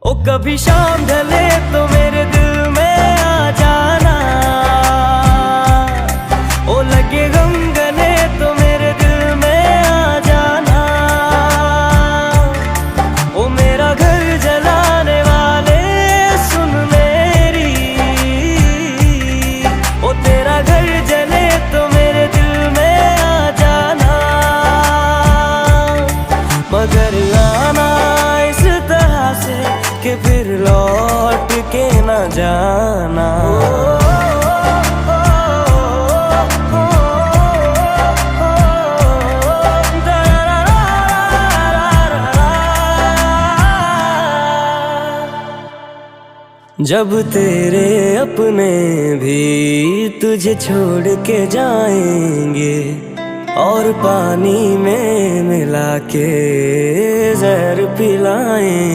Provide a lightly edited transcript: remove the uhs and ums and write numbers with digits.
ओ कभी शाम ढले तो मेरे दिल में आ जाना, ओ लगे गम गले तो मेरे दिल में आ जाना। ओ मेरा घर जलाने वाले सुन मेरी, ओ तेरा घर जले तो मेरे दिल में आ जाना। मगर आना इस तरह से कि फिर लौट के न जाना। जब तेरे अपने भी तुझे छोड़ के जाएंगे और पानी में मिला के जहर पिलाएं।